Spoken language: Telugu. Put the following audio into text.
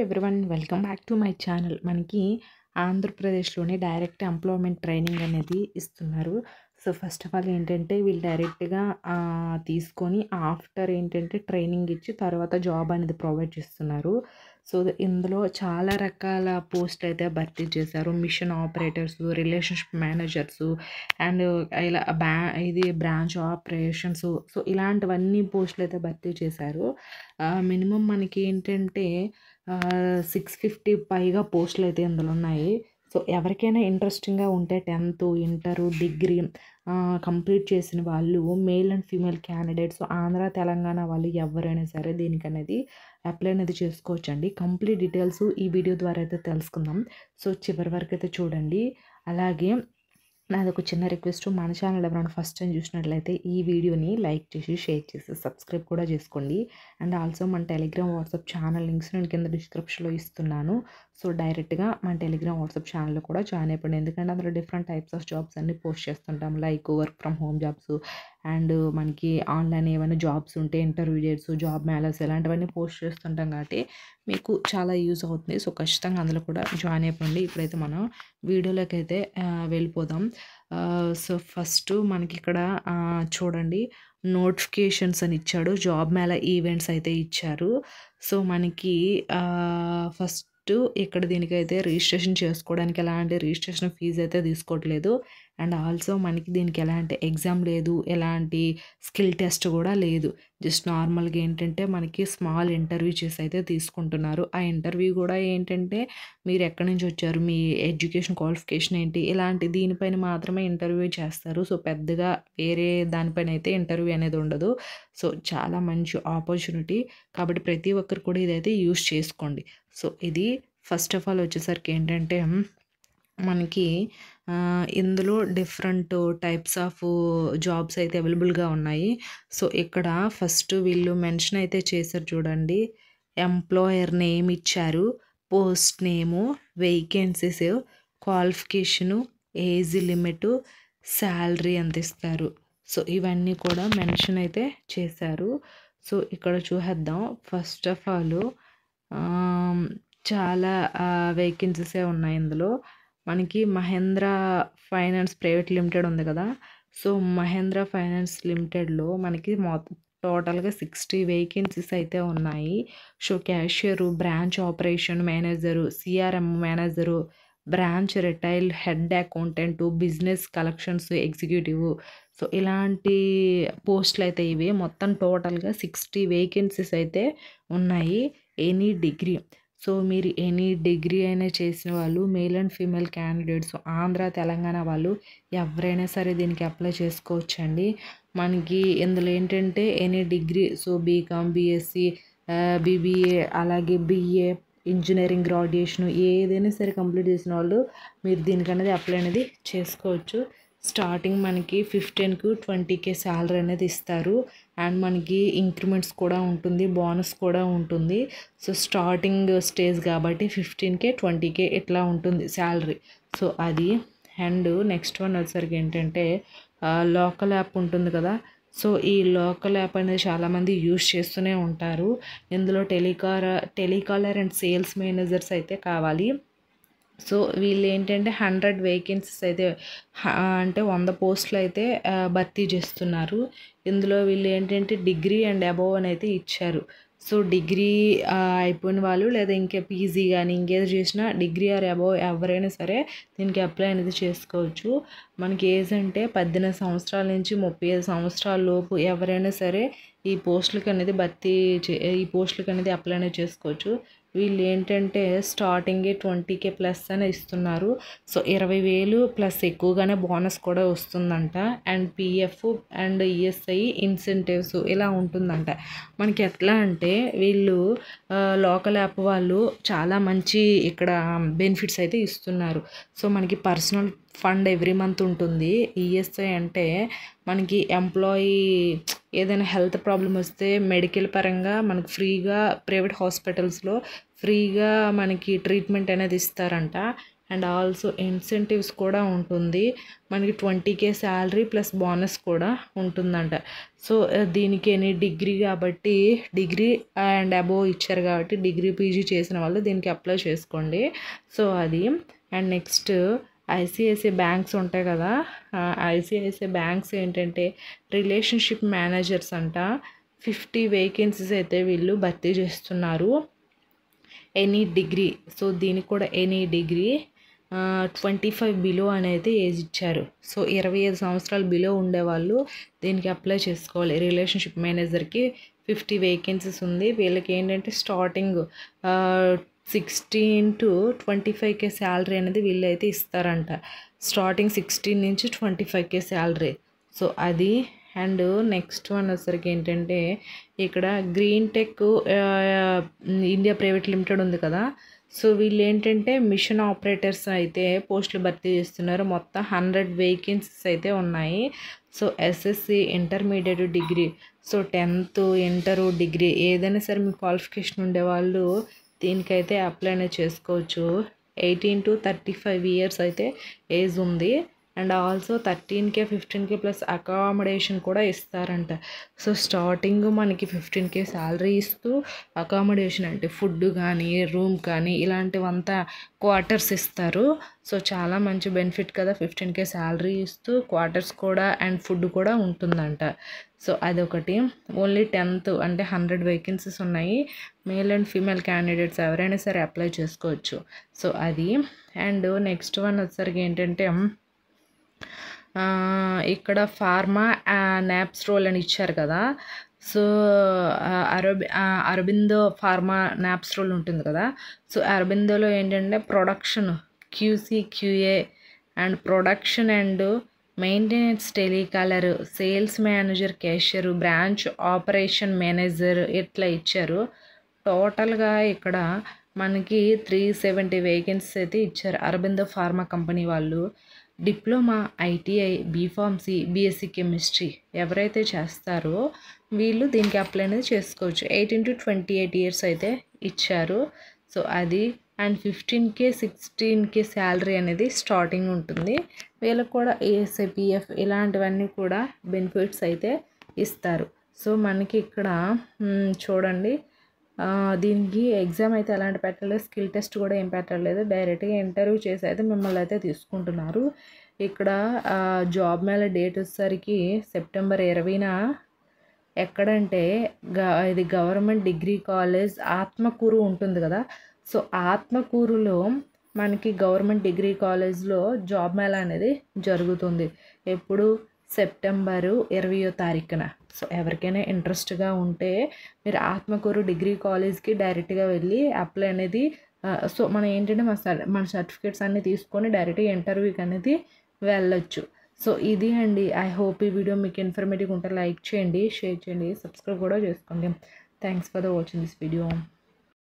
Everyone welcome back to my channel. మనకి ఆంధ్రప్రదేశ్లోని డైరెక్ట్ ఎంప్లాయ్మెంట్ ట్రైనింగ్ అనేది ఇస్తున్నారు. సో ఫస్ట్ ఆఫ్ ఆల్ ఏంటంటే వీళ్ళు డైరెక్ట్గా తీసుకొని ఆఫ్టర్ ఏంటంటే ట్రైనింగ్ ఇచ్చి తర్వాత జాబ్ అనేది ప్రొవైడ్ చేస్తున్నారు. సో ఇందులో చాలా రకాల పోస్ట్ అయితే భర్తీ చేశారు. Machine operators, relationship managers and ఇలా ఇది బ్రాంచ్ ఆపరేషన్స్. సో ఇలాంటివన్నీ పోస్టులు అయితే భర్తీ చేశారు. మినిమం మనకి ఏంటంటే 650 పైగా పోస్టులు అయితే ఇందులో ఉన్నాయి. సో ఎవరికైనా ఇంట్రెస్టింగ్గా ఉంటే 10th, ఇంటర్, డిగ్రీ కంప్లీట్ చేసిన వాళ్ళు, male and female candidates, Andhra Telangana వాళ్ళు ఎవరైనా సరే దీనికనేది అప్లై అనేది చేసుకోవచ్చండి. కంప్లీట్ డీటెయిల్స్ ఈ వీడియో ద్వారా అయితే తెలుసుకుందాం. సో చివరి వరకు అయితే చూడండి. అలాగే నాది ఒక చిన్న రిక్వెస్ట్, మన ఛానల్ ఎవరైనా ఫస్ట్ టైం చూసినట్లయితే ఈ వీడియోని లైక్ చేసి, షేర్ చేసి, సబ్స్క్రైబ్ కూడా చేసుకోండి. అండ్ ఆల్సో మన టెలిగ్రామ్, వాట్సాప్ ఛానల్ లింక్స్ నేను కింద డిస్క్రిప్షన్లో ఇస్తున్నాను. సో డైరెక్ట్గా మన టెలిగ్రామ్, వాట్సాప్ ఛానల్లో కూడా జాయిన్ అయిపోండి. ఎందుకంటే అందులో డిఫరెంట్ టైప్స్ ఆఫ్ జాబ్స్ అన్ని పోస్ట్ చేస్తుంటాం. Like work from home jobs and మనకి ఆన్లైన్ ఏమైనా జాబ్స్ ఉంటే ఇంటర్వ్యూ డేట్స్, జాబ్ మేళర్స్ ఇలాంటివన్నీ పోస్ట్ చేస్తుంటాం కాబట్టి మీకు చాలా యూజ్ అవుతుంది. సో ఖచ్చితంగా అందులో కూడా జాయిన్ అయిపోండి. ఇప్పుడైతే మనం వీడియోలోకి అయితే వెళ్ళిపోదాం. సో ఫస్ట్ మనకి ఇక్కడ చూడండి, నోటిఫికేషన్స్ అని ఇచ్చాడు. జాబ్ మేళా ఈవెంట్స్ అయితే ఇచ్చారు. సో మనకి ఫస్ట్ ఇక్కడ దీనికైతే రిజిస్ట్రేషన్ చేసుకోవడానికి ఎలాంటి రిజిస్ట్రేషన్ ఫీజు అయితే తీసుకోవట్లేదు. అండ్ ఆల్సో మనకి దీనికి ఎలాంటి ఎగ్జామ్ లేదు, ఎలాంటి స్కిల్ టెస్ట్ కూడా లేదు. జస్ట్ నార్మల్గా ఏంటంటే మనకి స్మాల్ ఇంటర్వ్యూ చేసి అయితే తీసుకుంటున్నారు. ఆ ఇంటర్వ్యూ కూడా ఏంటంటే మీరు ఎక్కడి నుంచి వచ్చారు, మీ ఎడ్యుకేషన్ క్వాలిఫికేషన్ ఏంటి, ఇలాంటి దీనిపైన మాత్రమే ఇంటర్వ్యూ చేస్తారు. సో పెద్దగా వేరే దానిపైన అయితే ఇంటర్వ్యూ అనేది ఉండదు. సో చాలా మంచి ఆపర్చునిటీ కాబట్టి ప్రతి ఒక్కరు కూడా ఇదైతే యూస్ చేసుకోండి. సో ఇది ఫస్ట్ ఆఫ్ ఆల్ వచ్చేసరికి ఏంటంటే మనకి ఇందులో డిఫరెంట్ టైప్స్ ఆఫ్ జాబ్స్ అయితే అవైలబుల్గా ఉన్నాయి. సో ఇక్కడ ఫస్ట్ వీళ్ళు మెన్షన్ అయితే చేశారు చూడండి. ఎంప్లాయర్ నేమ్ ఇచ్చారు, పోస్ట్ నేము, vacancies, qualification, age limit, salary ఎంత ఇస్తారు. సో ఇవన్నీ కూడా మెన్షన్ అయితే చేశారు. సో ఇక్కడ చూసేద్దాం. ఫస్ట్ ఆఫ్ ఆల్ చాలా వేకెన్సీసే ఉన్నాయి ఇందులో. మనకి మహేంద్ర ఫైనాన్స్ ప్రైవేట్ లిమిటెడ్ ఉంది కదా. సో మహేంద్ర ఫైనాన్స్ లిమిటెడ్లో మనకి టోటల్గా 60 వేకెన్సీస్ అయితే ఉన్నాయి. So cashier, branch operation manager, CRM manager, branch retail head accountant, business collections executive. So ఇలాంటి పోస్టులు అయితే ఇవి. మొత్తం టోటల్గా 60 వేకెన్సీస్ అయితే ఉన్నాయి. ఎనీ డిగ్రీ, సో మీరు ఎనీ డిగ్రీ అయినా చేసిన వాళ్ళు, male and female candidates, Andhra Telangana వాళ్ళు ఎవరైనా సరే దీనికి అప్లై చేసుకోవచ్చండి. మనకి ఇందులో ఏంటంటే any degree, so BCom, BSc, BBA, అలాగే బీఏ, ఇంజనీరింగ్ గ్రాడ్యుయేషన్ ఏదైనా సరే కంప్లీట్ చేసిన వాళ్ళు మీరు దీనికనేది అప్లై అనేది చేసుకోవచ్చు. స్టార్టింగ్ మనకి 15కు 20K శాలరీ అనేది ఇస్తారు. అండ్ మనకి ఇంక్రిమెంట్స్ కూడా ఉంటుంది, బోనస్ కూడా ఉంటుంది. సో స్టార్టింగ్ స్టేజ్ కాబట్టి 15K 20K ఇట్లా ఉంటుంది శాలరీ. సో అది. అండ్ నెక్స్ట్ వన్ వచ్చేసరికి ఏంటంటే లోకల్ యాప్ ఉంటుంది కదా. సో ఈ లోకల్ యాప్ అనేది చాలామంది యూజ్ చేస్తూనే ఉంటారు. ఇందులో టెలికాలర్ అండ్ సేల్స్ మేనేజర్స్ అయితే కావాలి. సో వీళ్ళు ఏంటంటే 100 వేకెన్సీస్ అయితే అంటే 100 పోస్టులు అయితే భర్తీ చేస్తున్నారు. ఇందులో వీళ్ళు ఏంటంటే డిగ్రీ అండ్ అబోవ్ అని అయితే ఇచ్చారు. సో డిగ్రీ అయిపోయిన వాళ్ళు లేదా ఇంకా పీజీ కానీ ఇంకేదో చేసినా డిగ్రీ ఆర్ అబోవ్ ఎవరైనా సరే దీనికి అప్లై అనేది చేసుకోవచ్చు. మనకి ఏజ్ అంటే 18 సంవత్సరాల నుంచి 35 సంవత్సరాల లోపు ఎవరైనా సరే ఈ పోస్టులకి అనేది ఈ పోస్టులకి అనేది అప్లై అనేది చేసుకోవచ్చు. వీళ్ళు ఏంటంటే స్టార్టింగే 20K ప్లస్ అని ఇస్తున్నారు. సో 20,000 ప్లస్ ఎక్కువగానే బోనస్ కూడా వస్తుందంట. And PF and ESI incentives ఇలా ఉంటుందంట. మనకి ఎట్లా అంటే వీళ్ళు లోకల్ యాప్ వాళ్ళు చాలా మంచి ఇక్కడ బెనిఫిట్స్ అయితే ఇస్తున్నారు. సో మనకి పర్సనల్ ఫండ్ ఎవ్రీ మంత్ ఉంటుంది. ఈఎస్ఐ అంటే మనకి ఎంప్లాయీ ఏదైనా హెల్త్ ప్రాబ్లం వస్తే మెడికల్ పరంగా మనకు ఫ్రీగా ప్రైవేట్ హాస్పిటల్స్లో ఫ్రీగా మనకి ట్రీట్మెంట్ అనేది ఇస్తారంట. అండ్ ఆల్సో ఇన్సెంటివ్స్ కూడా ఉంటుంది. మనకి 20K శాలరీ ప్లస్ బోనస్ కూడా ఉంటుందంట. సో దీనికి డిగ్రీ కాబట్టి డిగ్రీ అండ్ అబోవ్ ఇచ్చారు కాబట్టి డిగ్రీ పీజీ చేసిన వాళ్ళు దీనికి అప్లై చేసుకోండి. సో అది అండ్ నెక్స్ట్ ఐసిఐసిఐ బ్యాంక్స్ ఉంటాయి కదా, ఐసిఐసిఐ బ్యాంక్స్ ఏంటంటే రిలేషన్షిప్ మేనేజర్స్ అంట. 50 వేకెన్సీస్ అయితే వీళ్ళు భర్తీ చేస్తున్నారు. ఎనీ డిగ్రీ, సో దీనికి కూడా ఎనీ డిగ్రీ 25 బిలో అనేది ఏజ్ ఇచ్చారు. సో 25 సంవత్సరాలు బిలో ఉండేవాళ్ళు దీనికి అప్లై చేసుకోవాలి. రిలేషన్షిప్ మేనేజర్కి 50 వేకెన్సీస్ ఉంది. వీళ్ళకి ఏంటంటే స్టార్టింగ్ 16 to 25K శాలరీ అనేది వీళ్ళైతే ఇస్తారంట. స్టార్టింగ్ 16 నుంచి 25K శాలరీ. సో అది అండ్ నెక్స్ట్ వన్ వచ్చేసరికి ఏంటంటే ఇక్కడ green tech India private limited ఉంది కదా, సో వీళ్ళు ఏంటంటే మిషన్ ఆపరేటర్స్ అయితే పోస్టులు భర్తీ చేస్తున్నారు. మొత్తం 100 వేకెన్సీస్ అయితే ఉన్నాయి. So SSC, intermediate, degree, so 10th, inter, degree ఏదైనా సరే మీ క్వాలిఫికేషన్ ఉండేవాళ్ళు దీనికైతే అప్లై అనేది చేసుకోవచ్చు. 18 to 35 ఇయర్స్ అయితే ఏజ్ ఉంది. And also 13K 15K plus accommodation కూడా ఇస్తారంట. సో స్టార్టింగ్ మనకి 15K శాలరీ ఇస్తూ అకామిడేషన్ అంటే ఫుడ్ కానీ రూమ్ కానీ ఇలాంటివంతా క్వార్టర్స్ ఇస్తారు. సో చాలా మంచి బెనిఫిట్ కదా, 15K శాలరీ ఇస్తూ క్వార్టర్స్ కూడా అండ్ ఫుడ్ కూడా ఉంటుందంట. సో అదొకటి. ఓన్లీ 10th అంటే 100 వేకెన్సీస్ ఉన్నాయి. మేల్ అండ్ ఫీమేల్ క్యాండిడేట్స్ ఎవరైనా సరే అప్లై చేసుకోవచ్చు. సో అది అండ్ నెక్స్ట్ వన్ వచ్చేసరికి ఏంటంటే ఇక్కడ ఫార్మా నాప్స్ రోల్ అని ఇచ్చారు కదా. So Aurobindo pharma NAPS role ఉంటుంది కదా. సో అరబిందోలో ఏంటంటే production, QC, QA and production and maintenance, telecaller, sales manager, cashier, branch operation manager ఇట్లా ఇచ్చారు. టోటల్గా ఇక్కడ మనకి 370 వేకెన్సీస్ అయితే ఇచ్చారు అరబిందో ఫార్మా కంపెనీ వాళ్ళు. Diploma, ITI, BPharmacy, BSc chemistry ఎవరైతే చేస్తారో వీళ్ళు దీనికి అప్లై అనేది చేసుకోవచ్చు. 18 to 28 ఇయర్స్ అయితే ఇచ్చారు. సో అది అండ్ 15K 16K శాలరీ అనేది స్టార్టింగ్ ఉంటుంది. వీళ్ళకి కూడా ఏఎస్ఐ, పిఎఫ్ ఇలాంటివన్నీ కూడా బెనిఫిట్స్ అయితే ఇస్తారు. సో మనకి ఇక్కడ చూడండి, దీనికి ఎగ్జామ్ అయితే ఎలాంటి పెట్టలేదు, స్కిల్ టెస్ట్ కూడా ఏం పెట్టలేదు, డైరెక్ట్గా ఇంటర్వ్యూ చేసి అయితే మిమ్మల్ని అయితే తీసుకుంటున్నారు. ఇక్కడ జాబ్ మేళ డేట్ వచ్చేసరికి సెప్టెంబర్ 20న ఎక్కడంటే ఇది గవర్నమెంట్ డిగ్రీ కాలేజ్ ఆత్మకూరు ఉంటుంది కదా. సో ఆత్మకూరులో మనకి గవర్నమెంట్ డిగ్రీ కాలేజ్లో జాబ్ మేళ అనేది జరుగుతుంది. ఎప్పుడు? సెప్టెంబరు 20వ తారీఖున. సో ఎవరికైనా ఇంట్రెస్ట్గా ఉంటే మీరు ఆత్మకూరు డిగ్రీ కాలేజ్కి డైరెక్ట్గా వెళ్ళి అప్లై అనేది సో మనం ఏంటంటే మన సర్టిఫికేట్స్ అన్నీ తీసుకొని డైరెక్ట్గా ఇంటర్వ్యూకి అనేది వెళ్ళొచ్చు. సో ఇది అండి. ఐ హోప్ ఈ వీడియో మీకు ఇన్ఫర్మేటివ్గా ఉంటే లైక్ చేయండి, షేర్ చేయండి, సబ్స్క్రైబ్ కూడా చేసుకోండి. Thanks for the watching this video.